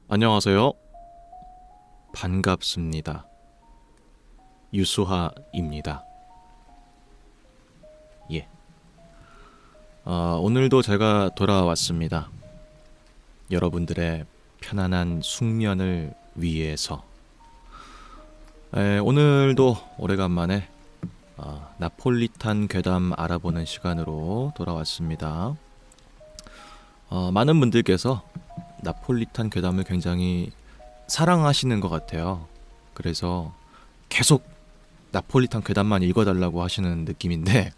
안녕하세요. 반갑습니다. 유수하입니다. 예. 오늘도 제가 돌아왔습니다. 여러분들의 편안한 숙면을 위해서. 오늘도 오래간만에 나폴리탄 괴담 알아보는 시간으로 돌아왔습니다. 많은 분들께서 나폴리탄 괴담을 굉장히 사랑하시는 것 같아요. 그래서 계속 나폴리탄 괴담만 읽어달라고 하시는 느낌인데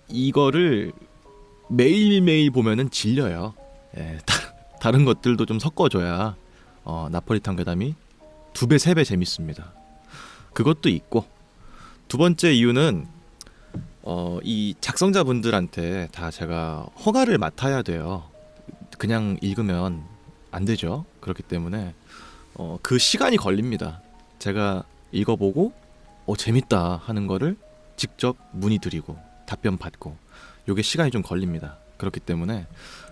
이거를 매일매일 보면은 질려요. 다른 것들도 좀 섞어줘야 나폴리탄 괴담이 2배, 3배 재밌습니다. 그것도 있고, 두 번째 이유는 이 작성자분들한테 다 제가 허가를 맡아야 돼요. 그냥 읽으면 안 되죠. 그렇기 때문에 그 시간이 걸립니다. 제가 읽어보고 재밌다 하는 거를 직접 문의드리고 답변 받고, 요게 시간이 좀 걸립니다. 그렇기 때문에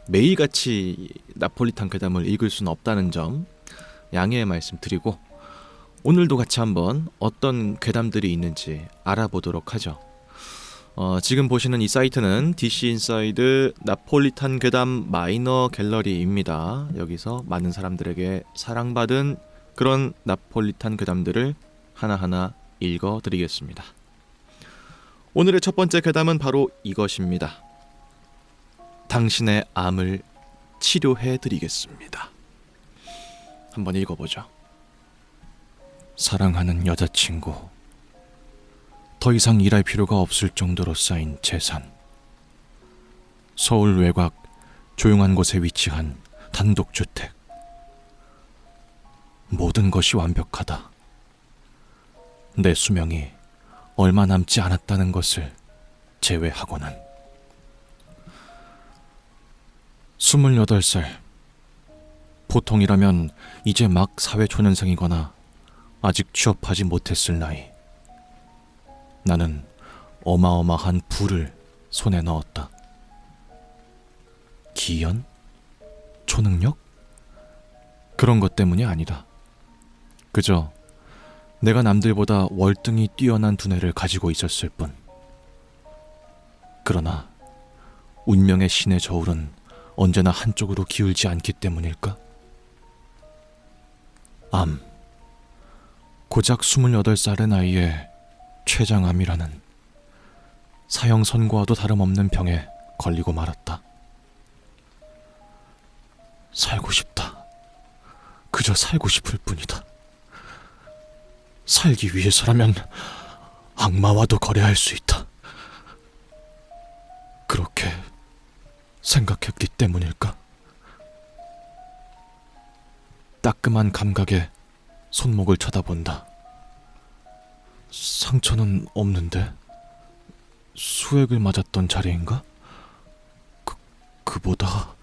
매일같이 나폴리탄 괴담을 읽을 수는 없다는 점 양해의 말씀 드리고, 오늘도 같이 한번 어떤 괴담들이 있는지 알아보도록 하죠. 지금 보시는 이 사이트는 DC 인사이드 나폴리탄 괴담 마이너 갤러리입니다. 여기서 많은 사람들에게 사랑받은 그런 나폴리탄 괴담들을 하나하나 읽어드리겠습니다. 오늘의 첫 번째 괴담은 바로 이것입니다. 당신의 암을 치료해드리겠습니다. 한번 읽어보죠. 사랑하는 여자친구, 더 이상 일할 필요가 없을 정도로 쌓인 재산. 서울 외곽 조용한 곳에 위치한 단독주택. 모든 것이 완벽하다. 내 수명이 얼마 남지 않았다는 것을 제외하고는. 28살. 보통이라면 이제 막 사회초년생이거나 아직 취업하지 못했을 나이. 나는 어마어마한 부를 손에 넣었다. 기연? 초능력? 그런 것 때문이 아니다. 그저 내가 남들보다 월등히 뛰어난 두뇌를 가지고 있었을 뿐. 그러나 운명의 신의 저울은 언제나 한쪽으로 기울지 않기 때문일까? 암. 고작 28살의 나이에 췌장암이라는 사형 선고와도 다름없는 병에 걸리고 말았다. 살고 싶다. 그저 살고 싶을 뿐이다. 살기 위해서라면 악마와도 거래할 수 있다. 그렇게 생각했기 때문일까? 따끔한 감각에 손목을 쳐다본다. 상처는 없는데 수액을 맞았던 자리인가? 그보다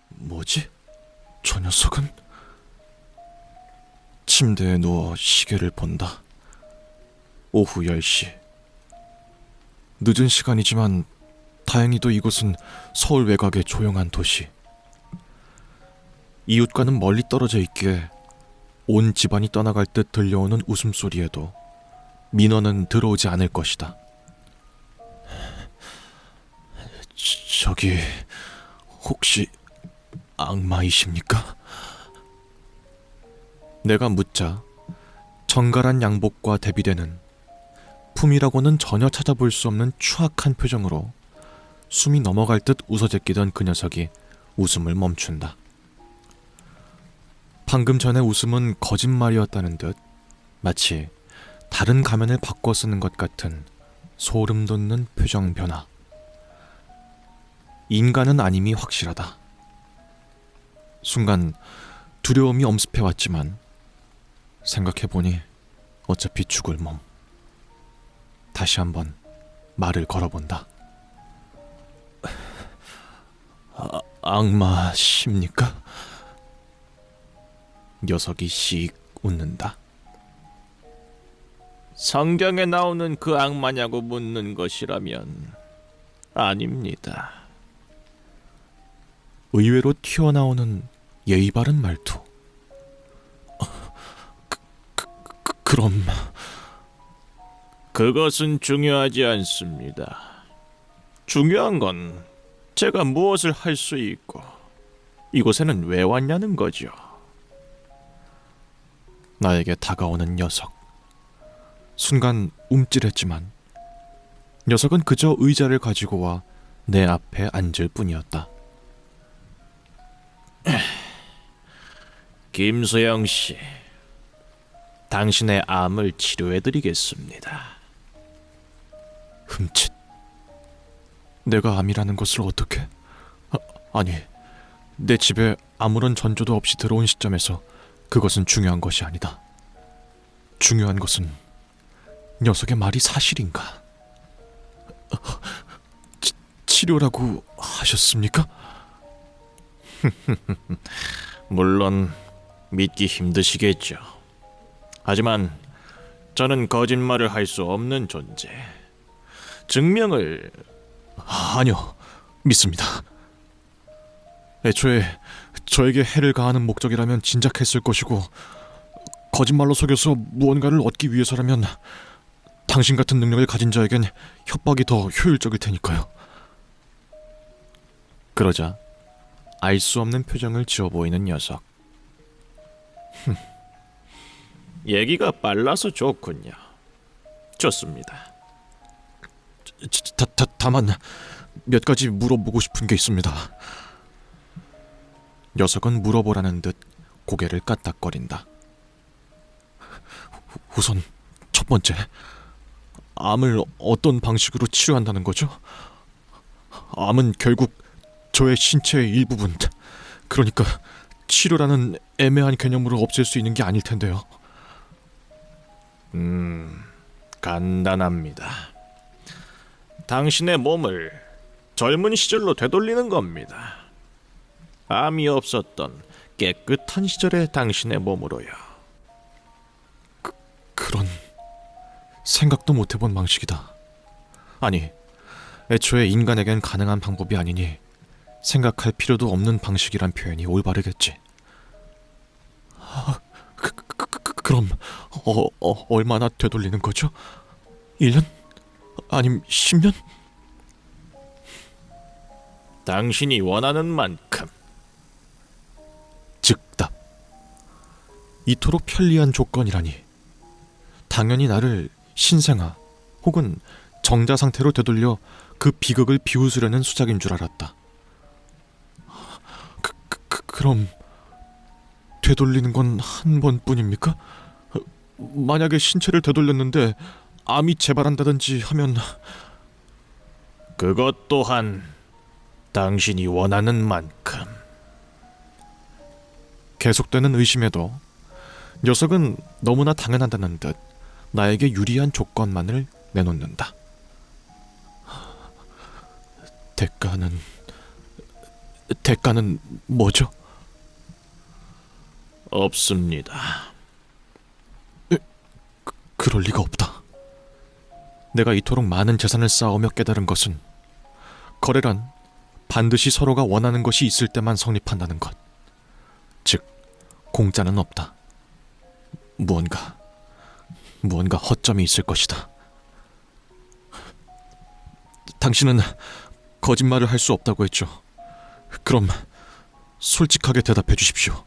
뭐지? 저 녀석은? 침대에 누워 시계를 본다. 오후 10시. 늦은 시간이지만 다행히도 이곳은 서울 외곽의 조용한 도시. 이웃과는 멀리 떨어져 있기에 온 집안이 떠나갈 듯 들려오는 웃음소리에도 민원은 들어오지 않을 것이다. 저기 혹시 악마이십니까? 내가 묻자 정갈한 양복과 대비되는 품이라고는 전혀 찾아볼 수 없는 추악한 표정으로 숨이 넘어갈 듯 웃어제끼던 그 녀석이 웃음을 멈춘다. 방금 전의 웃음은 거짓말이었다는 듯 마치 다른 가면을 바꿔 쓰는 것 같은 소름 돋는 표정 변화. 인간은 아님이 확실하다. 순간 두려움이 엄습해왔지만 생각해보니 어차피 죽을 몸. 다시 한번 말을 걸어본다. 악마십니까? 녀석이 씩 웃는다. 성경에 나오는 그 악마냐고 묻는 것이라면 아닙니다. 의외로 튀어나오는 예의 바른 말투. 그럼 그것은 중요하지 않습니다. 중요한 건 제가 무엇을 할 수 있고 이곳에는 왜 왔냐는 거죠. 나에게 다가오는 녀석. 순간 움찔했지만 녀석은 그저 의자를 가지고 와 내 앞에 앉을 뿐이었다. 김소영 씨, 당신의 암을 치료해드리겠습니다. 흠칫. 내가 암이라는 것을 어떻게... 아니, 내 집에 아무런 전조도 없이 들어온 시점에서 그것은 중요한 것이 아니다. 중요한 것은 녀석의 말이 사실인가? 치료라고 하셨습니까? 물론 믿기 힘드시겠죠. 하지만 저는 거짓말을 할 수 없는 존재. 증명을... 아니요, 믿습니다. 애초에 저에게 해를 가하는 목적이라면 진작했을 것이고, 거짓말로 속여서 무언가를 얻기 위해서라면 당신 같은 능력을 가진 자에겐 협박이 더 효율적일 테니까요. 그러자 알 수 없는 표정을 지어 보이는 녀석. 얘기가 빨라서 좋군요. 좋습니다. 다만 몇 가지 물어보고 싶은 게 있습니다. 녀석은 물어보라는 듯 고개를 까딱거린다. 우선 첫 번째, 암을 어떤 방식으로 치료한다는 거죠? 암은 결국 저의 신체의 일부분, 그러니까 치료라는 애매한 개념으로 없앨 수 있는 게 아닐 텐데요. 간단합니다. 당신의 몸을 젊은 시절로 되돌리는 겁니다. 암이 없었던 깨끗한 시절의 당신의 몸으로요. 그런 생각도 못 해본 방식이다. 아니, 애초에 인간에겐 가능한 방법이 아니니 생각할 필요도 없는 방식이란 표현이 올바르겠지. 그럼 얼마나 되돌리는 거죠? 1년? 아님 10년? 당신이 원하는 만큼. 즉답. 이토록 편리한 조건이라니. 당연히 나를 신생아 혹은 정자 상태로 되돌려 그 비극을 비웃으려는 수작인 줄 알았다. 그럼 되돌리는 건 한 번뿐입니까? 만약에 신체를 되돌렸는데 암이 재발한다든지 하면... 그것 또한 당신이 원하는 만큼. 계속되는 의심에도 녀석은 너무나 당연하다는 듯 나에게 유리한 조건만을 내놓는다. 대가는 뭐죠? 없습니다. 그럴 리가 없다. 내가 이토록 많은 재산을 쌓으며 깨달은 것은 거래란 반드시 서로가 원하는 것이 있을 때만 성립한다는 것. 즉, 공짜는 없다. 무언가 허점이 있을 것이다. 당신은 거짓말을 할 수 없다고 했죠. 그럼 솔직하게 대답해 주십시오.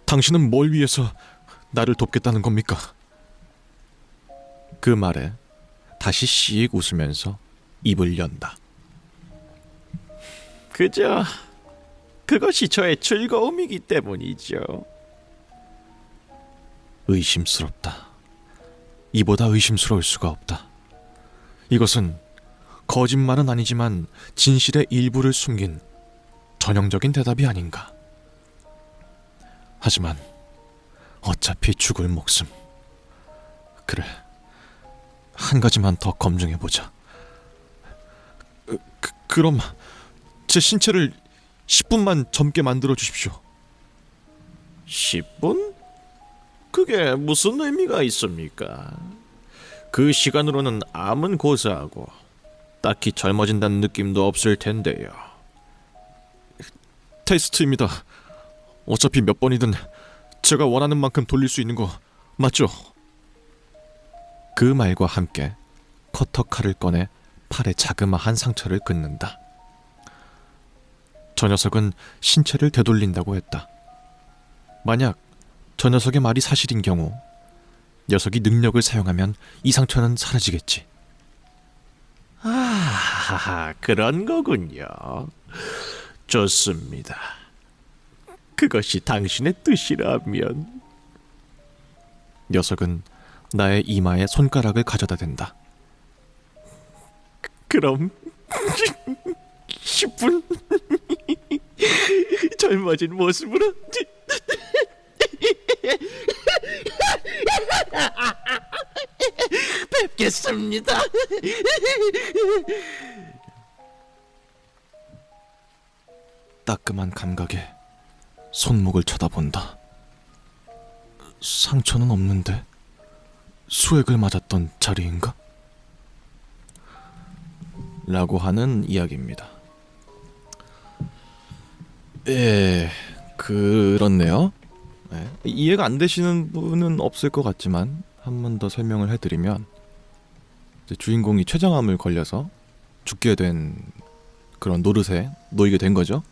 당신은 뭘 위해서 나를 돕겠다는 겁니까? 그 말에 다시 씩 웃으면서 입을 연다. 그저 그것이 저의 즐거움이기 때문이죠. 의심스럽다. 이보다 의심스러울 수가 없다. 이것은 거짓말은 아니지만 진실의 일부를 숨긴 전형적인 대답이 아닌가. 하지만 어차피 죽을 목숨. 그래, 한 가지만 더 검증해보자. 그럼 제 신체를 10분만 젊게 만들어 주십시오. 10분? 그게 무슨 의미가 있습니까? 그 시간으로는 암은 고사하고 딱히 젊어진다는 느낌도 없을 텐데요. 테스트입니다. 어차피 몇 번이든 제가 원하는 만큼 돌릴 수 있는 거 맞죠? 그 말과 함께 커터칼을 꺼내 팔에 자그마한 상처를 긋는다. 저 녀석은 신체를 되돌린다고 했다. 만약 저 녀석의 말이 사실인 경우 녀석이 능력을 사용하면 이 상처는 사라지겠지. 아, 그런 거군요. 좋습니다. 그것이 당신의 뜻이라면. 녀석은 나의 이마에 손가락을 가져다 댄다. 그럼 10분 젊어진 모습으로 뵙겠습니다. 따끔한 감각에 손목을 쳐다본다. 상처는 없는데 수액을 맞았던 자리인가? 라고 하는 이야기입니다. 예, 그렇네요. 예, 이해가 안 되시는 분은 없을 것 같지만 한 번 더 설명을 해드리면, 이제 주인공이 췌장암을 걸려서 죽게 된 그런 노릇에 놓이게 된 거죠.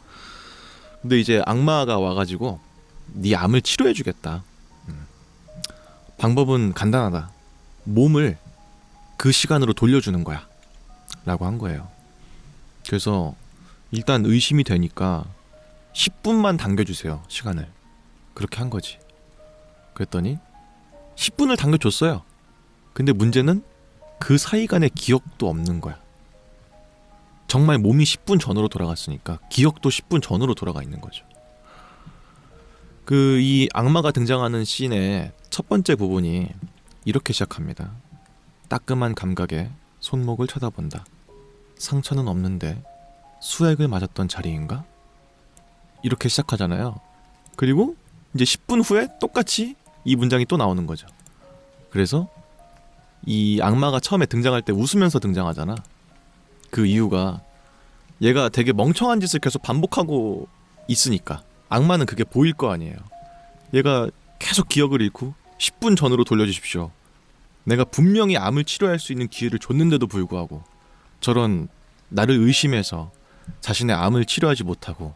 근데 이제 악마가 와가지고 네 암을 치료해주겠다. 방법은 간단하다. 몸을 그 시간으로 돌려주는 거야 라고 한 거예요. 그래서 일단 의심이 되니까 10분만 당겨주세요, 시간을. 그렇게 한 거지. 그랬더니 10분을 당겨줬어요. 근데 문제는 그 사이간의 기억도 없는 거야. 정말 몸이 10분 전으로 돌아갔으니까 기억도 10분 전으로 돌아가 있는 거죠. 이 악마가 등장하는 씬의 첫 번째 부분이 이렇게 시작합니다. 따끔한 감각에 손목을 쳐다본다. 상처는 없는데 수액을 맞았던 자리인가? 이렇게 시작하잖아요. 그리고 이제 10분 후에 똑같이 이 문장이 또 나오는 거죠. 그래서 이 악마가 처음에 등장할 때 웃으면서 등장하잖아. 그 이유가 얘가 되게 멍청한 짓을 계속 반복하고 있으니까 악마는 그게 보일 거 아니에요. 얘가 계속 기억을 잃고 10분 전으로 돌려주십시오. 내가 분명히 암을 치료할 수 있는 기회를 줬는데도 불구하고 저런 나를 의심해서 자신의 암을 치료하지 못하고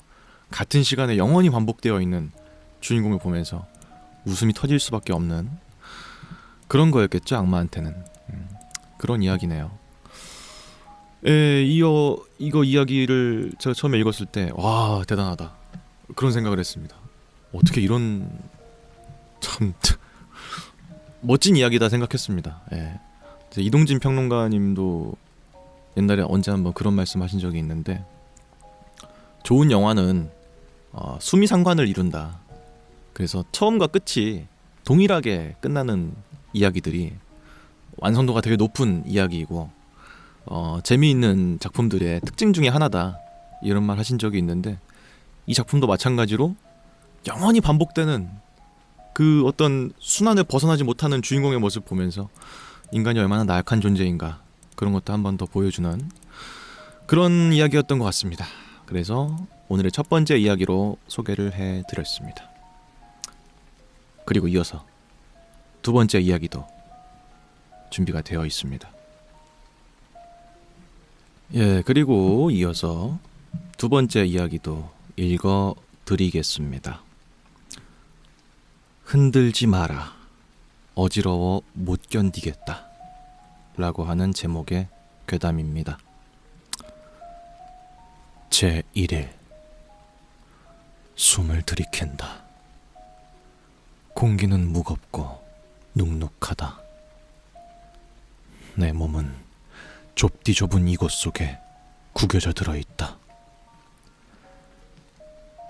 같은 시간에 영원히 반복되어 있는 주인공을 보면서 웃음이 터질 수밖에 없는 그런 거였겠죠, 악마한테는. 그런 이야기네요. 이거 이야기를 제가 처음에 읽었을 때 와, 대단하다 그런 생각을 했습니다. 어떻게 이런 참 멋진 이야기다 생각했습니다. 이동진 평론가님도 옛날에 언제 한번 그런 말씀하신 적이 있는데, 좋은 영화는 수미상관을 이룬다. 그래서 처음과 끝이 동일하게 끝나는 이야기들이 완성도가 되게 높은 이야기이고 재미있는 작품들의 특징 중에 하나다, 이런 말 하신 적이 있는데, 이 작품도 마찬가지로 영원히 반복되는 그 어떤 순환을 벗어나지 못하는 주인공의 모습 보면서 인간이 얼마나 나약한 존재인가, 그런 것도 한 번 더 보여주는 그런 이야기였던 것 같습니다. 그래서 오늘의 첫 번째 이야기로 소개를 해드렸습니다. 그리고 이어서 두 번째 이야기도 준비가 되어 있습니다. 그리고 이어서 두 번째 이야기도 읽어드리겠습니다. 흔들지 마라. 어지러워 못 견디겠다. 라고 하는 제목의 괴담입니다. 제1일. 숨을 들이캔다. 공기는 무겁고 눅눅하다. 내 몸은 좁디 좁은 이곳 속에 구겨져 들어있다.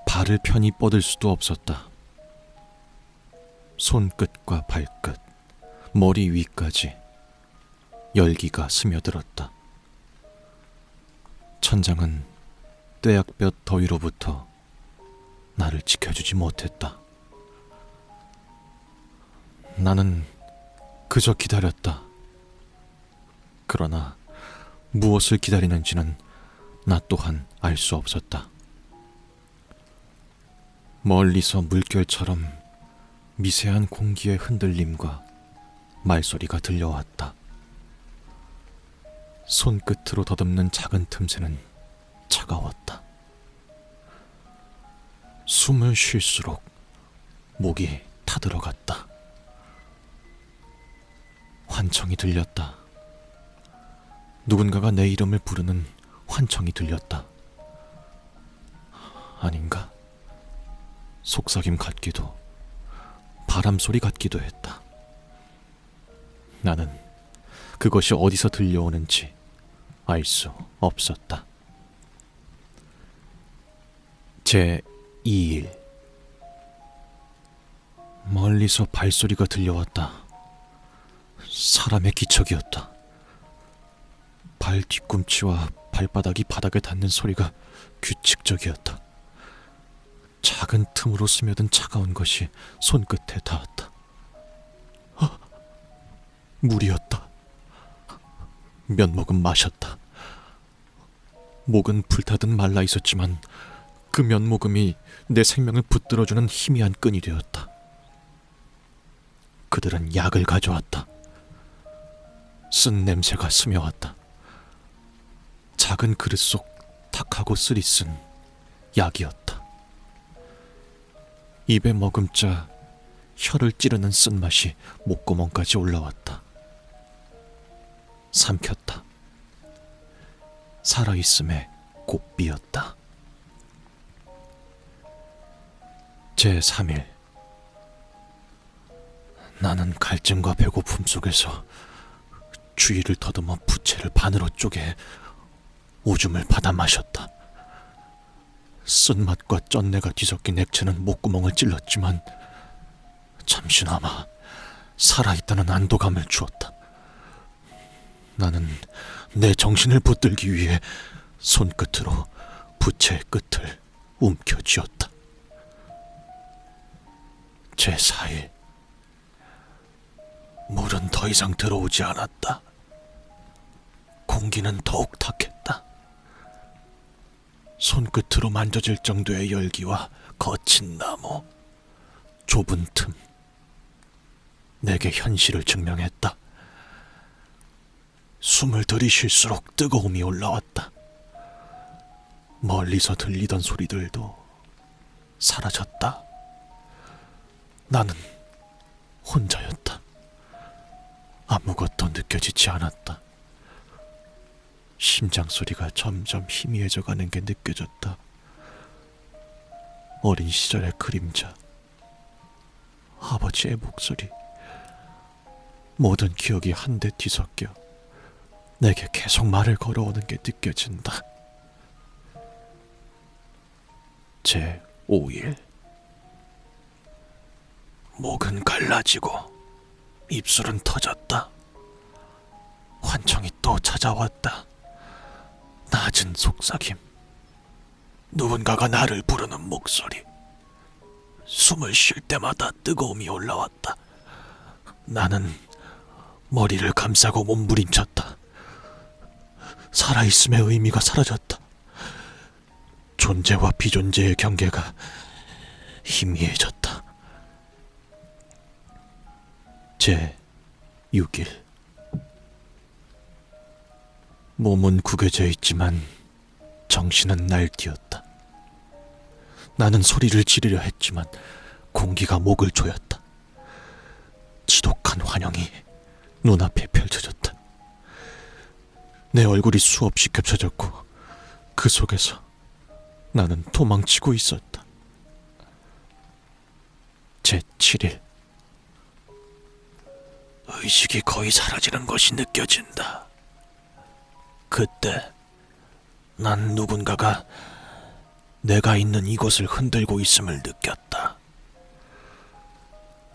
발을 편히 뻗을 수도 없었다. 손끝과 발끝, 머리 위까지 열기가 스며들었다. 천장은 떼약볕 더위로부터 나를 지켜주지 못했다. 나는 그저 기다렸다. 그러나 무엇을 기다리는지는 나 또한 알 수 없었다. 멀리서 물결처럼 미세한 공기의 흔들림과 말소리가 들려왔다. 손끝으로 더듬는 작은 틈새는 차가웠다. 숨을 쉴수록 목이 타들어갔다. 환청이 들렸다. 누군가가 내 이름을 부르는 환청이 들렸다. 아닌가? 속삭임 같기도, 바람 소리 같기도 했다. 나는 그것이 어디서 들려오는지 알 수 없었다. 제2일. 멀리서 발소리가 들려왔다. 사람의 기척이었다. 발 뒤꿈치와 발바닥이 바닥에 닿는 소리가 규칙적이었다. 작은 틈으로 스며든 차가운 것이 손끝에 닿았다. 물이었다. 몇 모금 마셨다. 목은 불타듯 말라 있었지만 그 몇 모금이 내 생명을 붙들어주는 희미한 끈이 되었다. 그들은 약을 가져왔다. 쓴 냄새가 스며왔다. 작은 그릇 속 탁하고 쓰리쓴 약이었다. 입에 머금자 혀를 찌르는 쓴맛이 목구멍까지 올라왔다. 삼켰다. 살아있음에 곱비었다. 제3일. 나는 갈증과 배고픔 속에서 주위를 더듬어 부채를 반으로 쪼개 오줌을 받아 마셨다. 쓴맛과 쩐내가 뒤섞인 액체는 목구멍을 찔렀지만 잠시나마 살아있다는 안도감을 주었다. 나는 내 정신을 붙들기 위해 손끝으로 부채의 끝을 움켜쥐었다. 제4일. 물은 더 이상 들어오지 않았다. 공기는 더욱 탁했다. 손끝으로 만져질 정도의 열기와 거친 나무, 좁은 틈, 내게 현실을 증명했다. 숨을 들이쉴수록 뜨거움이 올라왔다. 멀리서 들리던 소리들도 사라졌다. 나는 혼자였다. 아무것도 느껴지지 않았다. 심장 소리가 점점 희미해져 가는 게 느껴졌다. 어린 시절의 그림자, 아버지의 목소리, 모든 기억이 한데 뒤섞여 내게 계속 말을 걸어오는 게 느껴진다. 제5일. 목은 갈라지고 입술은 터졌다. 환청이 또 찾아왔다. 낮은 속삭임, 누군가가 나를 부르는 목소리. 숨을 쉴 때마다 뜨거움이 올라왔다. 나는 머리를 감싸고 몸부림쳤다. 살아있음의 의미가 사라졌다. 존재와 비존재의 경계가 희미해졌다. 제6일. 몸은 구겨져 있지만 정신은 날뛰었다. 나는 소리를 지르려 했지만 공기가 목을 조였다. 지독한 환영이 눈앞에 펼쳐졌다. 내 얼굴이 수없이 겹쳐졌고 그 속에서 나는 도망치고 있었다. 제7일. 의식이 거의 사라지는 것이 느껴진다. 그때 난 누군가가 내가 있는 이곳을 흔들고 있음을 느꼈다.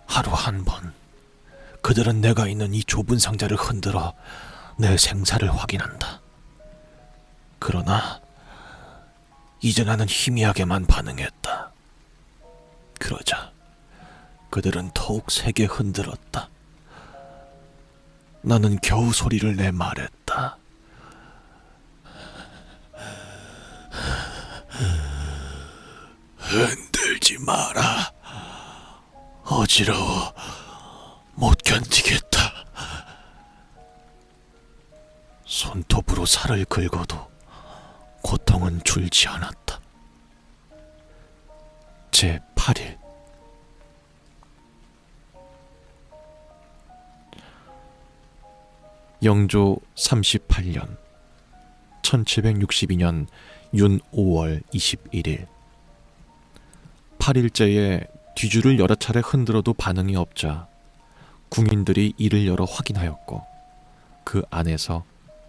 하루 한 번 그들은 내가 있는 이 좁은 상자를 흔들어 내 생사를 확인한다. 그러나 이제 나는 희미하게만 반응했다. 그러자 그들은 더욱 세게 흔들었다. 나는 겨우 소리를 내 말했다. 흔들지 마라. 어지러워. 못 견디겠다. 손톱으로 살을 긁어도 고통은 줄지 않았다. 제8일. 영조 38년 1762년 윤 5월 21일. 8일째에 뒤주를 여러 차례 흔들어도 반응이 없자 궁인들이 이를 열어 확인하였고 그 안에서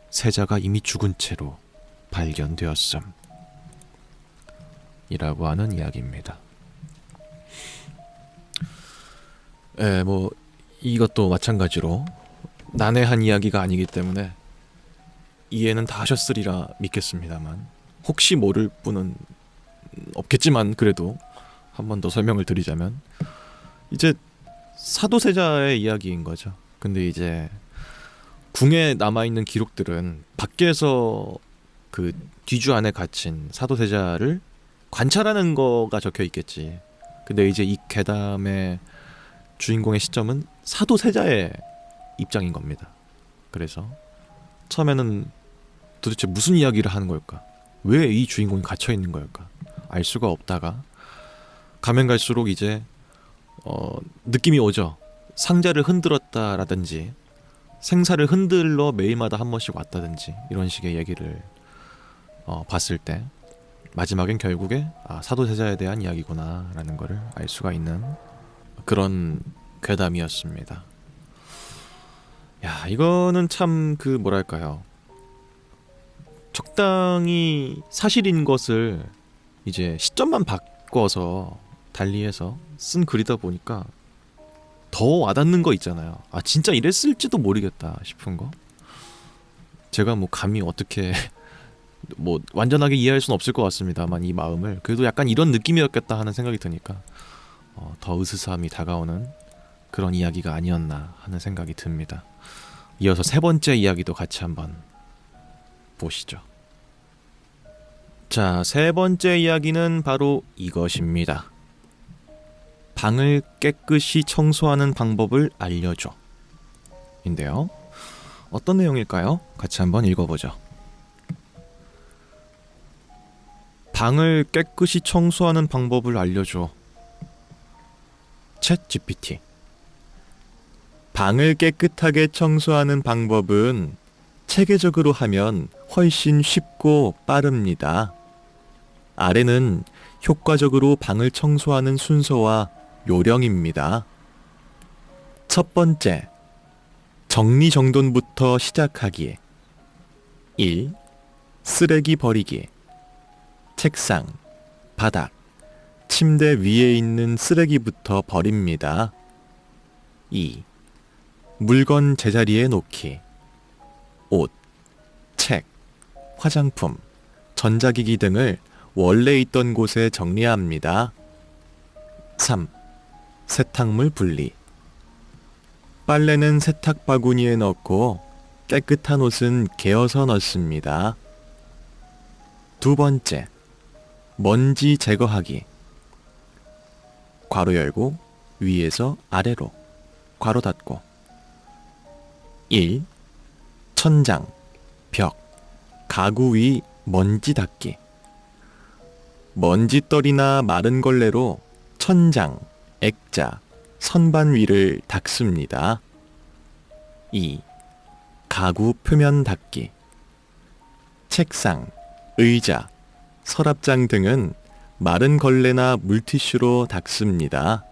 세자가 이미 죽은 채로 발견되었음. 이라고 하는 이야기입니다. 뭐 이것도 마찬가지로 난해한 이야기가 아니기 때문에 이해는 다 하셨으리라 믿겠습니다만, 혹시 모를 분은 없겠지만 그래도 한 번 더 설명을 드리자면, 이제 사도세자의 이야기인 거죠. 근데 이제 궁에 남아있는 기록들은 밖에서 그 뒤주 안에 갇힌 사도세자를 관찰하는 거가 적혀 있겠지. 근데 이제 이 괴담의 주인공의 시점은 사도세자의 입장인 겁니다. 그래서 처음에는 도대체 무슨 이야기를 하는 걸까? 왜 이 주인공이 갇혀 있는 걸까? 알 수가 없다가 가면 갈수록 이제 느낌이 오죠. 상자를 흔들었다라든지 생사를 흔들러 매일마다 한 번씩 왔다든지 이런 식의 얘기를 봤을 때 마지막엔 결국에 사도세자에 대한 이야기구나 라는 거를 알 수가 있는 그런 괴담이었습니다. 야, 이거는 참 그 뭐랄까요, 적당히 사실인 것을 이제 시점만 바꿔서 달리해서 쓴 글이다 보니까 더 와닿는 거 있잖아요. 진짜 이랬을지도 모르겠다 싶은 거. 제가 뭐 감히 어떻게 뭐 완전하게 이해할 수는 없을 것 같습니다만 이 마음을 그래도 약간 이런 느낌이었겠다 하는 생각이 드니까 더 으스스함이 다가오는 그런 이야기가 아니었나 하는 생각이 듭니다. 이어서 세 번째 이야기도 같이 한번 보시죠. 자, 세 번째 이야기는 바로 이것입니다. 방을 깨끗이 청소하는 방법을 알려줘. 인데요. 어떤 내용일까요? 같이 한번 읽어보죠. 방을 깨끗이 청소하는 방법을 알려줘. 챗 GPT. 방을 깨끗하게 청소하는 방법은 체계적으로 하면 훨씬 쉽고 빠릅니다. 아래는 효과적으로 방을 청소하는 순서와 요령입니다. 첫 번째, 정리정돈부터 시작하기. 1. 쓰레기 버리기. 책상, 바닥, 침대 위에 있는 쓰레기부터 버립니다. 2. 물건 제자리에 놓기. 옷, 책, 화장품, 전자기기 등을 원래 있던 곳에 정리합니다. 3. 세탁물 분리. 빨래는 세탁 바구니에 넣고 깨끗한 옷은 개어서 넣습니다. 두 번째, 먼지 제거하기. 괄호 열고 위에서 아래로 괄호 닫고. 1. 천장, 벽, 가구 위 먼지 닦기. 먼지떨이나 마른 걸레로 천장, 액자, 선반 위를 닦습니다. 2. 가구 표면 닦기. 책상, 의자, 서랍장 등은 마른 걸레나 물티슈로 닦습니다.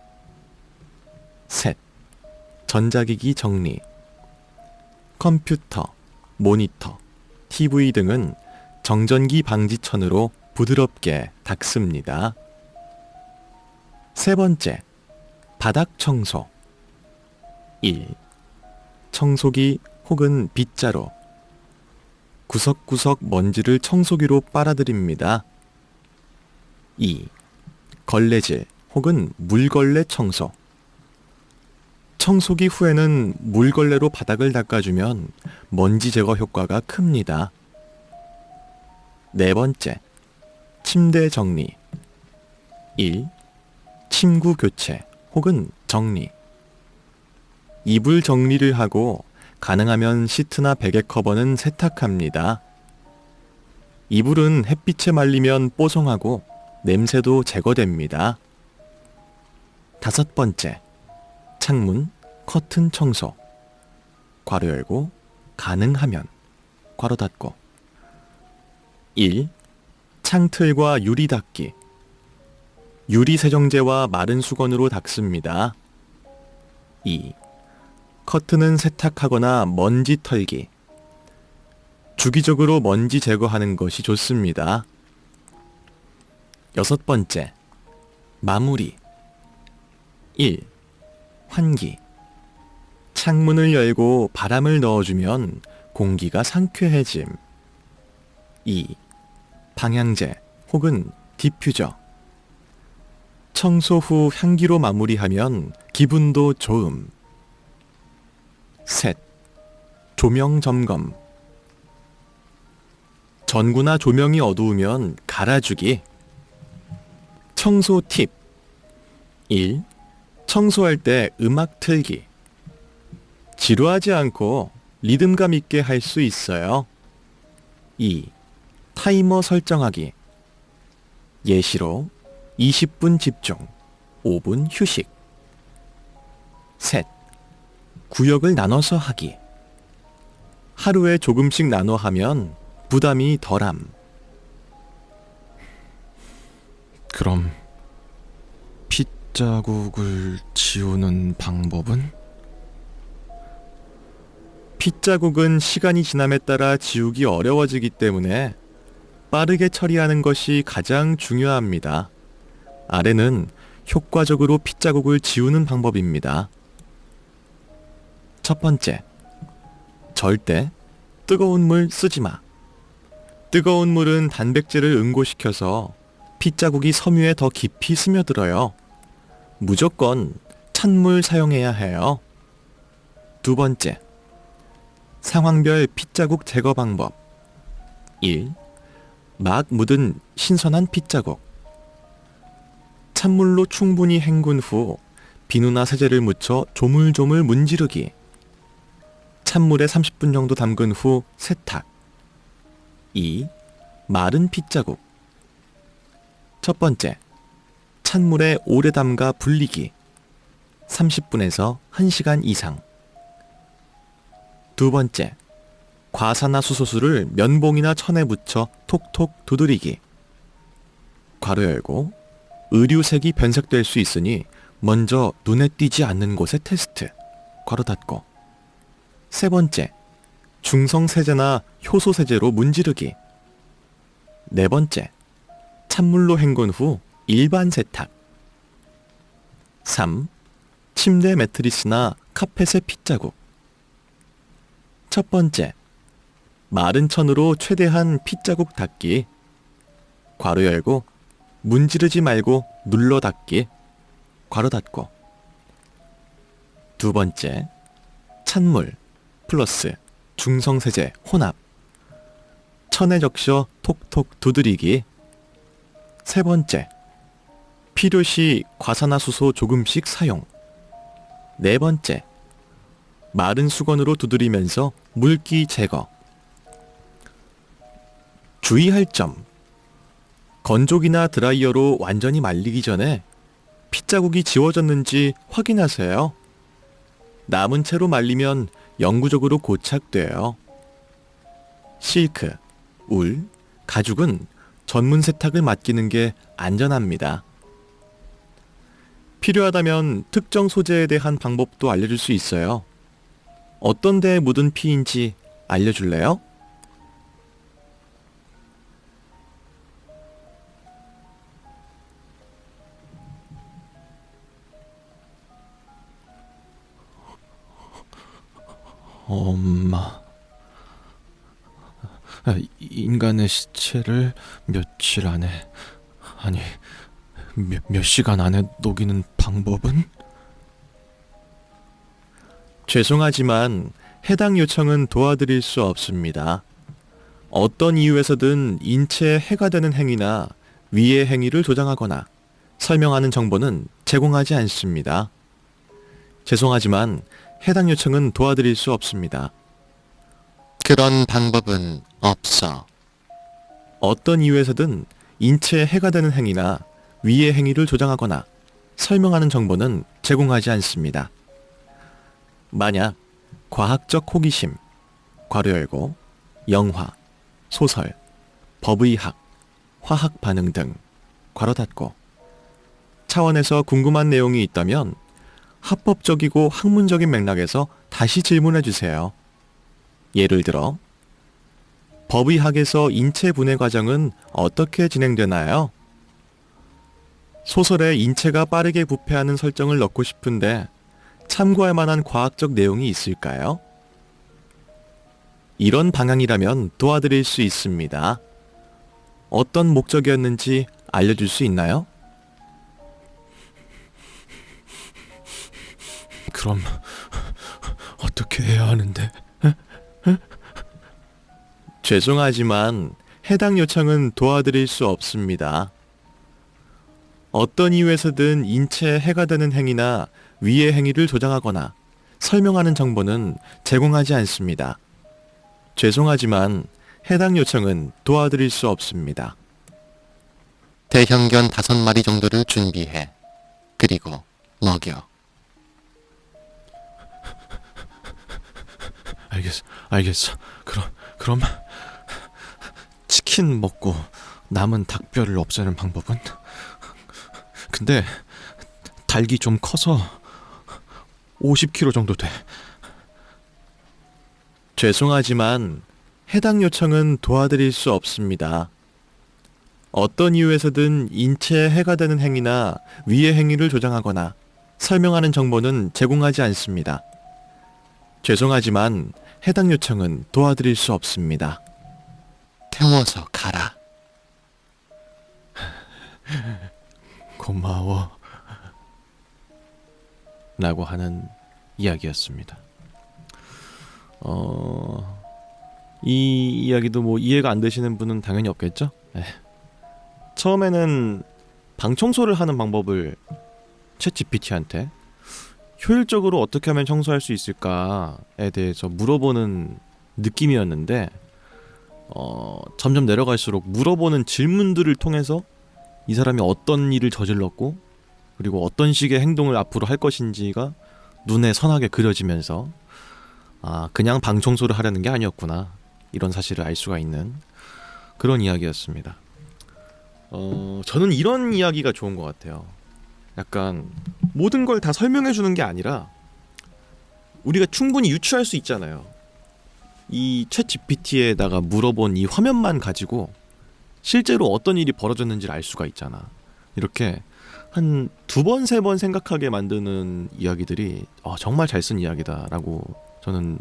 셋. 전자기기 정리. 컴퓨터, 모니터, TV 등은 정전기 방지천으로 부드럽게 닦습니다. 세 번째, 바닥 청소. 1. 청소기 혹은 빗자루. 구석구석 먼지를 청소기로 빨아들입니다. 2. 걸레질 혹은 물걸레 청소. 청소기 후에는 물걸레로 바닥을 닦아주면 먼지 제거 효과가 큽니다. 네 번째, 침대 정리. 1. 침구 교체 혹은 정리. 이불 정리를 하고 가능하면 시트나 베개 커버는 세탁합니다. 이불은 햇빛에 말리면 뽀송하고 냄새도 제거됩니다. 다섯 번째, 창문, 커튼 청소. 괄호 열고 가능하면 괄호 닫고. 1. 창틀과 유리 닦기. 유리 세정제와 마른 수건으로 닦습니다. 2. 커튼은 세탁하거나 먼지 털기. 주기적으로 먼지 제거하는 것이 좋습니다. 여섯 번째, 마무리. 1. 환기. 창문을 열고 바람을 넣어주면 공기가 상쾌해짐. 2. 방향제 혹은 디퓨저. 청소 후 향기로 마무리하면 기분도 좋음. 셋. 조명 점검. 전구나 조명이 어두우면 갈아주기. 청소 팁. 1. 청소할 때 음악 틀기. 지루하지 않고 리듬감 있게 할 수 있어요. 2. 타이머 설정하기. 예시로 20분 집중, 5분 휴식. 셋. 구역을 나눠서 하기. 하루에 조금씩 나눠 하면 부담이 덜함. 그럼 핏자국을 지우는 방법은? 핏자국은 시간이 지남에 따라 지우기 어려워지기 때문에 빠르게 처리하는 것이 가장 중요합니다. 아래는 효과적으로 핏자국을 지우는 방법입니다. 첫 번째, 절대 뜨거운 물 쓰지 마. 뜨거운 물은 단백질을 응고시켜서 핏자국이 섬유에 더 깊이 스며들어요. 무조건 찬물 사용해야 해요. 두 번째, 상황별 핏자국 제거 방법. 1. 막 묻은 신선한 핏자국. 찬물로 충분히 헹군 후 비누나 세제를 묻혀 조물조물 문지르기. 찬물에 30분 정도 담근 후 세탁. 2. 마른 핏자국. 첫 번째, 찬물에 오래 담가 불리기. 30분에서 1시간 이상. 두 번째, 과산화수소수를 면봉이나 천에 묻혀 톡톡 두드리기. 괄호 열고 의류색이 변색될 수 있으니 먼저 눈에 띄지 않는 곳에 테스트. 괄호 닫고. 세 번째, 중성세제나 효소세제로 문지르기. 네 번째, 찬물로 헹군 후 일반 세탁. 3. 침대 매트리스나 카펫의 핏자국. 첫 번째, 마른 천으로 최대한 핏자국 닦기. 괄호 열고 문지르지 말고 눌러 닦기. 괄호 닫고. 두 번째, 찬물 플러스 중성세제 혼합. 천에 적셔 톡톡 두드리기. 세 번째, 필요시 과산화수소 조금씩 사용. 네 번째, 마른 수건으로 두드리면서 물기 제거. 주의할 점. 건조기나 드라이어로 완전히 말리기 전에 핏자국이 지워졌는지 확인하세요. 남은 채로 말리면 영구적으로 고착돼요. 실크, 울, 가죽은 전문 세탁을 맡기는 게 안전합니다. 필요하다면 특정 소재에 대한 방법도 알려줄 수 있어요. 어떤 데에 묻은 피인지 알려줄래요? 엄마. 인간의 시체를 며칠 안에, 아니, 몇 시간 안에 녹이는 방법은? 죄송하지만 해당 요청은 도와드릴 수 없습니다. 어떤 이유에서든 인체에 해가 되는 행위나 위의 행위를 조장하거나 설명하는 정보는 제공하지 않습니다. 죄송하지만 해당 요청은 도와드릴 수 없습니다. 그런 방법은 없어. 어떤 이유에서든 인체에 해가 되는 행위나 위의 행위를 조장하거나 설명하는 정보는 제공하지 않습니다. 만약 과학적 호기심, 괄호 열고, 영화, 소설, 법의학, 화학 반응 등, 괄호 닫고, 차원에서 궁금한 내용이 있다면 합법적이고 학문적인 맥락에서 다시 질문해 주세요. 예를 들어, 법의학에서 인체 분해 과정은 어떻게 진행되나요? 소설에 인체가 빠르게 부패하는 설정을 넣고 싶은데 참고할 만한 과학적 내용이 있을까요? 이런 방향이라면 도와드릴 수 있습니다. 어떤 목적이었는지 알려줄 수 있나요? 그럼 어떻게 해야 하는데? 죄송하지만 해당 요청은 도와드릴 수 없습니다. 어떤 이유에서든 인체에 해가 되는 행위나 위의 행위를 조장하거나 설명하는 정보는 제공하지 않습니다. 죄송하지만 해당 요청은 도와드릴 수 없습니다. 대형견 5마리 정도를 준비해. 그리고 먹여. 알겠어. 그럼 치킨 먹고 남은 닭뼈를 없애는 방법은? 근데 닭이 좀 커서 50kg 정도 돼. 죄송하지만 해당 요청은 도와드릴 수 없습니다. 어떤 이유에서든 인체에 해가 되는 행위나 위의 행위를 조장하거나 설명하는 정보는 제공하지 않습니다. 죄송하지만 해당 요청은 도와드릴 수 없습니다. 태워서 가라. 고마워. 라고 하는 이야기였습니다. 이 이야기도 뭐 이해가 안 되시는 분은 당연히 없겠죠? 처음에는 방 청소를 하는 방법을 챗 GPT한테 효율적으로 어떻게 하면 청소할 수 있을까에 대해서 물어보는 느낌이었는데 점점 내려갈수록 물어보는 질문들을 통해서 이 사람이 어떤 일을 저질렀고 그리고 어떤 식의 행동을 앞으로 할 것인지가 눈에 선하게 그려지면서 그냥 방 청소를 하려는 게 아니었구나 이런 사실을 알 수가 있는 그런 이야기였습니다. 저는 이런 이야기가 좋은 것 같아요. 약간 모든 걸 다 설명해 주는 게 아니라 우리가 충분히 유추할 수 있잖아요. 이 챗 GPT에다가 물어본 이 화면만 가지고 실제로 어떤 일이 벌어졌는지를 알 수가 있잖아. 이렇게 한 2번, 3번 생각하게 만드는 이야기들이 정말 잘 쓴 이야기다라고 저는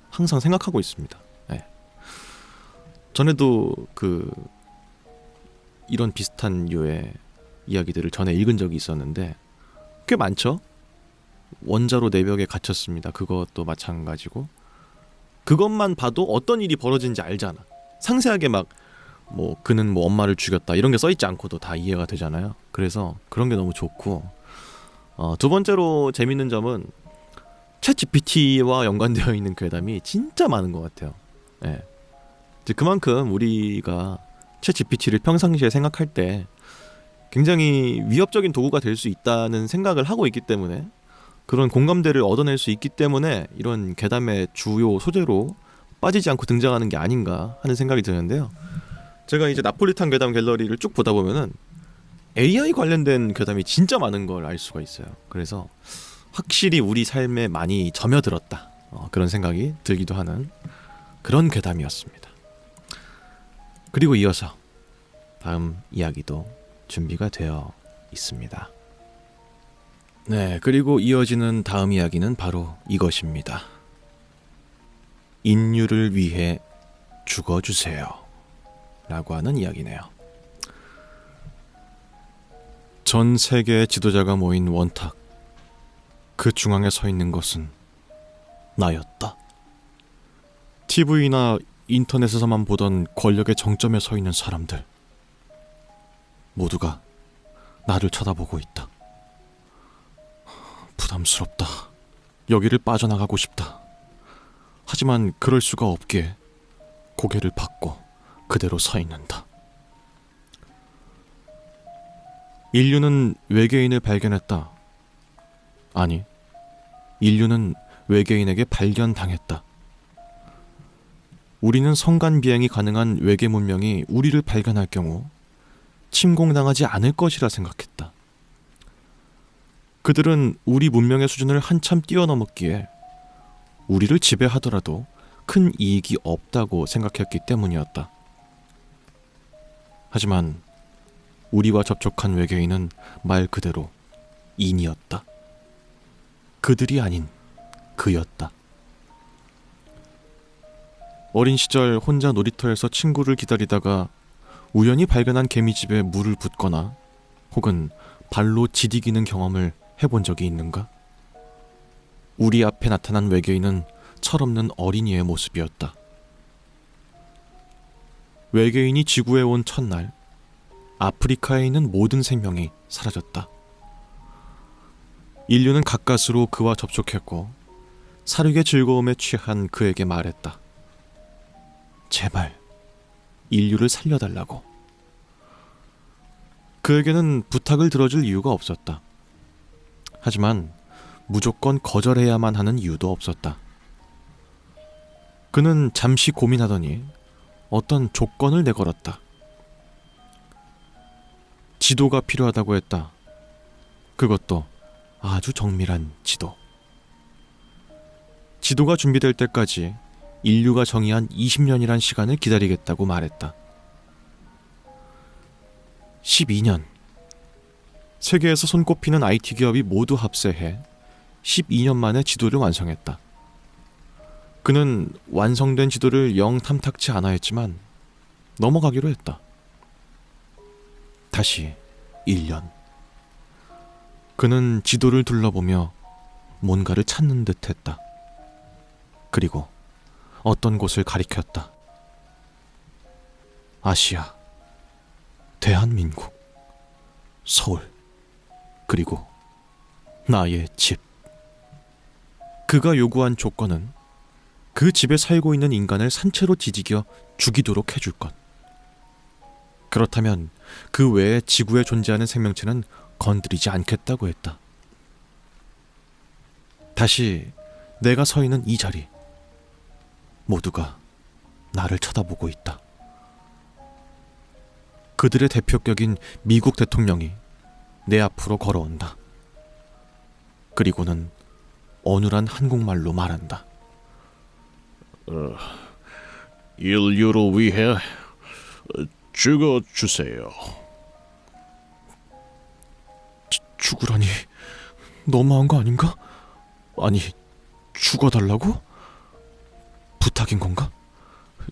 항상 생각하고 있습니다. 네. 전에도 이런 비슷한 류의 이야기들을 전에 읽은 적이 있었는데 꽤 많죠? 원자로 내벽에 갇혔습니다. 그것도 마찬가지고 그것만 봐도 어떤 일이 벌어진지 알잖아. 상세하게 그는 엄마를 죽였다 이런 게 써있지 않고도 다 이해가 되잖아요. 그래서 그런 게 너무 좋고 두 번째로 재밌는 점은 챗 GPT와 연관되어 있는 괴담이 진짜 많은 것 같아요. 네. 그만큼 우리가 챗 GPT를 평상시에 생각할 때 굉장히 위협적인 도구가 될 수 있다는 생각을 하고 있기 때문에 그런 공감대를 얻어낼 수 있기 때문에 이런 괴담의 주요 소재로 빠지지 않고 등장하는 게 아닌가 하는 생각이 드는데요. 제가 이제 나폴리탄 괴담 갤러리를 쭉 보다 보면은 AI 관련된 괴담이 진짜 많은 걸 알 수가 있어요. 그래서 확실히 우리 삶에 많이 점여들었다 그런 생각이 들기도 하는 그런 괴담이었습니다. 그리고 이어서 다음 이야기도 준비가 되어 있습니다. 네, 그리고 이어지는 다음 이야기는 바로 이것입니다. 인류를 위해 죽어주세요 라고 하는 이야기네요. 전 세계의 지도자가 모인 원탁, 그 중앙에 서 있는 것은 나였다. TV나 인터넷에서만 보던 권력의 정점에 서 있는 사람들, 모두가 나를 쳐다보고 있다. 부담스럽다. 여기를 빠져나가고 싶다. 하지만 그럴 수가 없기에 고개를 받고 그대로 서 있는다. 인류는 외계인을 발견했다. 아니, 인류는 외계인에게 발견당했다. 우리는 성간 비행이 가능한 외계 문명이 우리를 발견할 경우 침공당하지 않을 것이라 생각했다. 그들은 우리 문명의 수준을 한참 뛰어넘었기에 우리를 지배하더라도 큰 이익이 없다고 생각했기 때문이었다. 하지만 우리와 접촉한 외계인은 말 그대로 인이었다. 그들이 아닌 그였다. 어린 시절 혼자 놀이터에서 친구를 기다리다가 우연히 발견한 개미집에 물을 붓거나 혹은 발로 디디기는 경험을 해본 적이 있는가? 우리 앞에 나타난 외계인은 철없는 어린이의 모습이었다. 외계인이 지구에 온 첫날, 아프리카에 있는 모든 생명이 사라졌다. 인류는 가까스로 그와 접촉했고 사륙의 즐거움에 취한 그에게 말했다. 제발 인류를 살려달라고. 그에게는 부탁을 들어줄 이유가 없었다. 하지만 무조건 거절해야만 하는 이유도 없었다. 그는 잠시 고민하더니 어떤 조건을 내걸었다. 지도가 필요하다고 했다. 그것도 아주 정밀한 지도. 지도가 준비될 때까지 인류가 정의한 20년이란 시간을 기다리겠다고 말했다. 12년. 세계에서 손꼽히는 IT 기업이 모두 합세해 12년 만에 지도를 완성했다. 그는 완성된 지도를 영 탐탁치 않아 했지만 넘어가기로 했다. 다시 1년. 그는 지도를 둘러보며 뭔가를 찾는 듯 했다. 그리고 어떤 곳을 가리켰다. 아시아, 대한민국, 서울, 그리고 나의 집. 그가 요구한 조건은 그 집에 살고 있는 인간을 산채로 뒤지겨 죽이도록 해줄 것. 그렇다면 그 외에 지구에 존재하는 생명체는 건드리지 않겠다고 했다. 다시 내가 서 있는 이 자리, 모두가 나를 쳐다보고 있다. 그들의 대표격인 미국 대통령이 내 앞으로 걸어온다. 그리고는 어눌한 한국말로 말한다. 인류를 위해 죽어주세요. 죽으라니 너무한 거 아닌가? 아니, 죽어달라고? 부탁인 건가?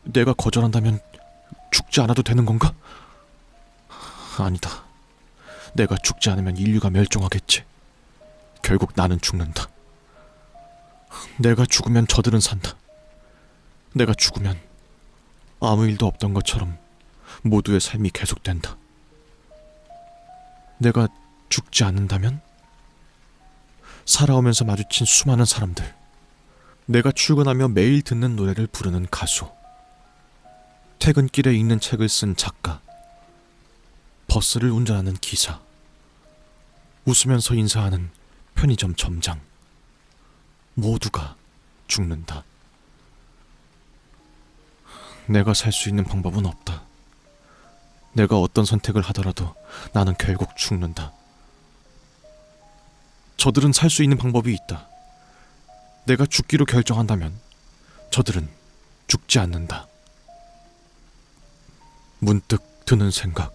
내가 거절한다면 죽지 않아도 되는 건가? 아니다. 내가 죽지 않으면 인류가 멸종하겠지. 결국 나는 죽는다. 내가 죽으면 저들은 산다. 내가 죽으면 아무 일도 없던 것처럼 모두의 삶이 계속된다. 내가 죽지 않는다면 살아오면서 마주친 수많은 사람들, 내가 출근하며 매일 듣는 노래를 부르는 가수, 퇴근길에 읽는 책을 쓴 작가, 버스를 운전하는 기사, 웃으면서 인사하는 편의점 점장, 모두가 죽는다. 내가 살 수 있는 방법은 없다. 내가 어떤 선택을 하더라도 나는 결국 죽는다. 저들은 살 수 있는 방법이 있다. 내가 죽기로 결정한다면 저들은 죽지 않는다. 문득 드는 생각.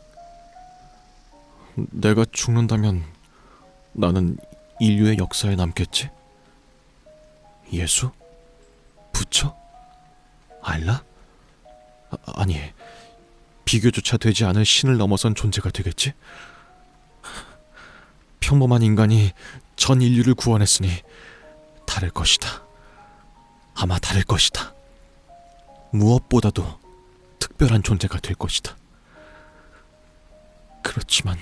내가 죽는다면 나는 인류의 역사에 남겠지? 예수? 부처? 알라? 아니, 비교조차 되지 않을 신을 넘어선 존재가 되겠지? 평범한 인간이 전 인류를 구원했으니 다를 것이다. 아마 다를 것이다. 무엇보다도 특별한 존재가 될 것이다. 그렇지만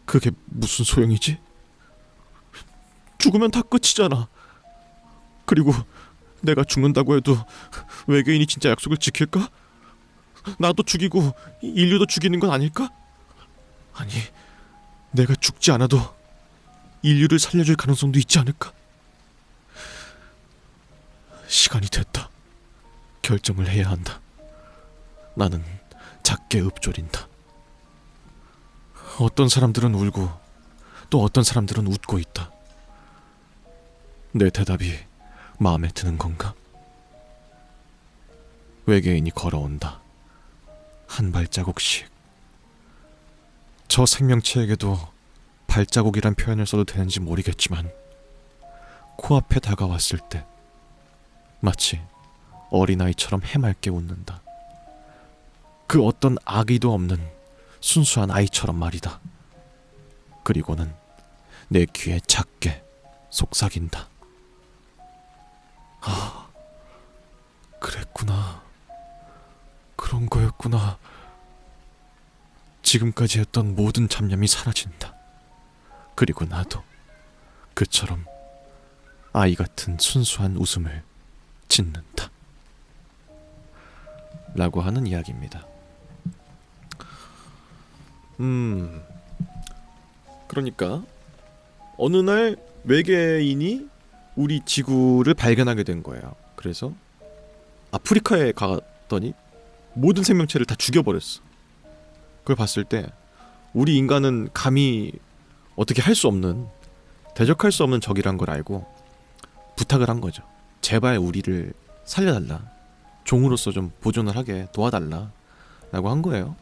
그게 무슨 소용이지? 죽으면 다 끝이잖아. 그리고 내가 죽는다고 해도 외계인이 진짜 약속을 지킬까? 나도 죽이고 인류도 죽이는 건 아닐까? 아니, 내가 죽지 않아도 인류를 살려줄 가능성도 있지 않을까? 시간이 됐다. 결정을 해야 한다. 나는 작게 읊조린다. 어떤 사람들은 울고 또 어떤 사람들은 웃고 있다. 내 대답이 마음에 드는 건가? 외계인이 걸어온다. 한 발자국씩. 저 생명체에게도 발자국이란 표현을 써도 되는지 모르겠지만 코앞에 다가왔을 때 마치 어린아이처럼 해맑게 웃는다. 그 어떤 악의도 없는 순수한 아이처럼 말이다. 그리고는 내 귀에 작게 속삭인다. 아, 그랬구나. 그런 거였구나. 지금까지 했던 모든 잡념이 사라진다. 그리고 나도 그처럼 아이 같은 순수한 웃음을 짓는다. 라고 하는 이야기입니다. 그러니까 어느 날 외계인이 우리 지구를 발견하게 된 거예요. 그래서 아프리카에 가더니 모든 생명체를 다 죽여버렸어. 그걸 봤을 때 우리 인간은 감히 어떻게 할 수 없는, 대적할 수 없는 적이란 걸 알고 부탁을 한 거죠. 제발 우리를 살려달라. 종으로서 좀 보존을 하게 도와달라 라고 한 거예요.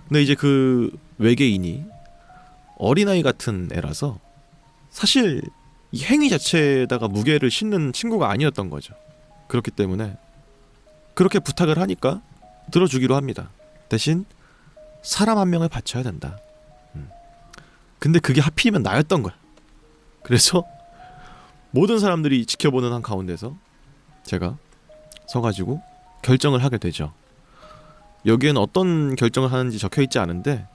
근데 이제 그 외계인이 어린아이 같은 애라서 사실 이 행위 자체에다가 무게를 싣는 친구가 아니었던 거죠. 그렇기 때문에 그렇게 부탁을 하니까 들어주기로 합니다. 대신 사람 한 명을 바쳐야 된다. 근데 그게 하필이면 나였던 거야. 그래서 모든 사람들이 지켜보는 한 가운데서 제가 서가지고 결정을 하게 되죠. 여기에는 어떤 결정을 하는지 적혀있지 않은데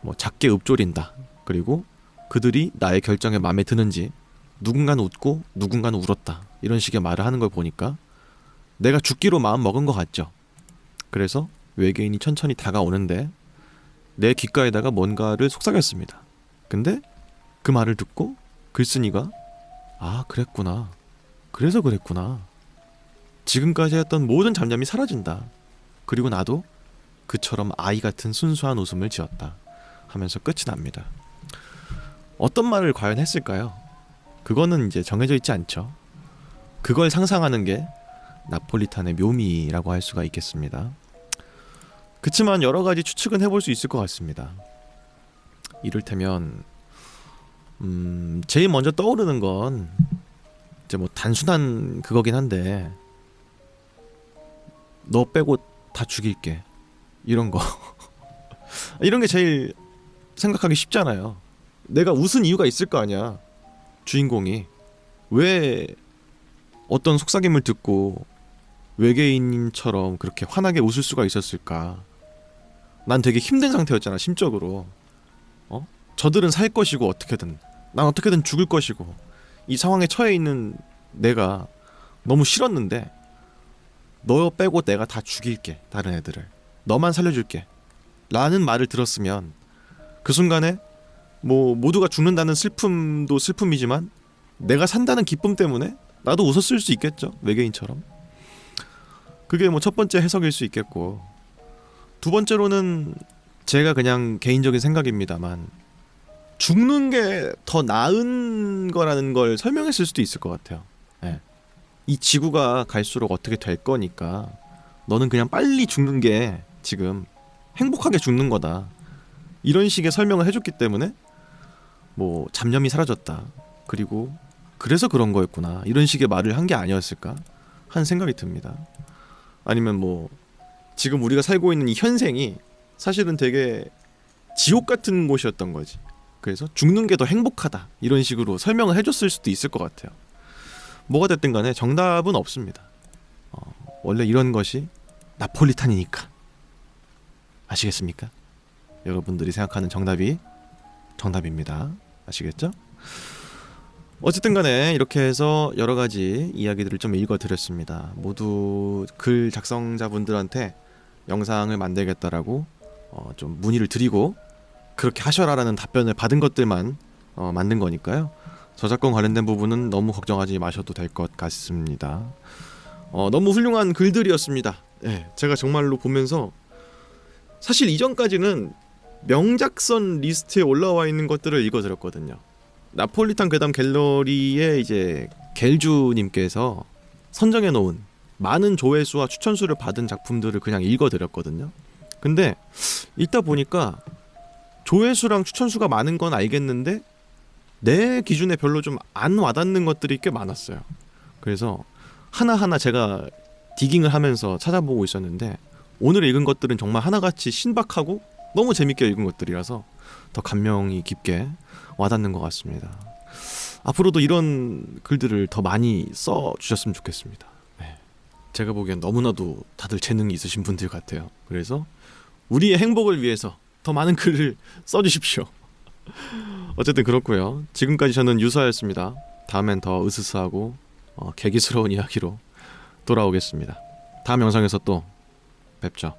뭐 작게 읊조린다. 그리고 그들이 나의 결정에 마음에 드는지 누군가는 웃고 누군가는 울었다. 이런 식의 말을 하는 걸 보니까 내가 죽기로 마음 먹은 것 같죠. 그래서 외계인이 천천히 다가오는데 내 귓가에다가 뭔가를 속삭였습니다. 근데 그 말을 듣고 글쓴이가 아, 그랬구나. 그래서 그랬구나. 지금까지 했던 모든 잡념이 사라진다. 그리고 나도 그처럼 아이 같은 순수한 웃음을 지었다. 하면서 끝이 납니다. 어떤 말을 과연 했을까요? 그거는 이제 정해져 있지 않죠. 그걸 상상하는 게 나폴리탄의 묘미라고 할 수가 있겠습니다. 그치만 여러 가지 추측은 해볼 수 있을 것 같습니다. 이를테면 제일 먼저 떠오르는 건 이제 뭐 단순한 그거긴 한데 너 빼고 다 죽일게 이런 거 이런 게 제일 생각하기 쉽잖아요. 내가 웃은 이유가 있을 거 아니야. 주인공이 왜 어떤 속삭임을 듣고 외계인처럼 그렇게 환하게 웃을 수가 있었을까. 난 되게 힘든 상태였잖아, 심적으로. 저들은 살 것이고 어떻게든 난 어떻게든 죽을 것이고 이 상황에 처해 있는 내가 너무 싫었는데 너 빼고 내가 다 죽일게. 다른 애들을 너만 살려줄게 라는 말을 들었으면 그 순간에 뭐 모두가 죽는다는 슬픔도 슬픔이지만 내가 산다는 기쁨 때문에 나도 웃었을 수 있겠죠. 외계인처럼. 그게 뭐 첫 번째 해석일 수 있겠고, 두 번째로는 제가 그냥 개인적인 생각입니다만 죽는 게 더 나은 거라는 걸 설명했을 수도 있을 것 같아요. 네. 이 지구가 갈수록 어떻게 될 거니까 너는 그냥 빨리 죽는 게 지금 행복하게 죽는 거다. 이런 식의 설명을 해줬기 때문에 뭐 잡념이 사라졌다. 그리고 그래서 그런 거였구나. 이런 식의 말을 한 게 아니었을까 하는 생각이 듭니다. 아니면 뭐 지금 우리가 살고 있는 이 현생이 사실은 되게 지옥 같은 곳이었던 거지. 그래서 죽는 게 더 행복하다. 이런 식으로 설명을 해줬을 수도 있을 것 같아요. 뭐가 됐든 간에 정답은 없습니다. 원래 이런 것이 나폴리탄이니까. 아시겠습니까? 여러분들이 생각하는 정답이 정답입니다. 아시겠죠? 어쨌든 간에 이렇게 해서 여러 가지 이야기들을 좀 읽어드렸습니다. 모두 글 작성자분들한테 영상을 만들겠다라고 좀 문의를 드리고 그렇게 하셔라라는 답변을 받은 것들만 만든 거니까요. 저작권 관련된 부분은 너무 걱정하지 마셔도 될 것 같습니다. 너무 훌륭한 글들이었습니다. 네, 제가 정말로 보면서 사실 이전까지는 명작선 리스트에 올라와 있는 것들을 읽어드렸거든요. 나폴리탄 괴담 갤러리의 이제 겔주님께서 선정해 놓은 많은 조회수와 추천수를 받은 작품들을 그냥 읽어드렸거든요. 근데 읽다 보니까 조회수랑 추천수가 많은 건 알겠는데 내 기준에 별로 좀 안 와닿는 것들이 꽤 많았어요. 그래서 하나하나 제가 디깅을 하면서 찾아보고 있었는데 오늘 읽은 것들은 정말 하나같이 신박하고 너무 재밌게 읽은 것들이라서 더 감명이 깊게 와닿는 것 같습니다. 앞으로도 이런 글들을 더 많이 써주셨으면 좋겠습니다. 네. 제가 보기엔 너무나도 다들 재능이 있으신 분들 같아요. 그래서 우리의 행복을 위해서 더 많은 글을 써주십시오. 어쨌든 그렇고요. 지금까지 저는 유서였습니다. 다음엔 더 으스스하고 개기스러운 이야기로 돌아오겠습니다. 다음 영상에서 또 뵙죠.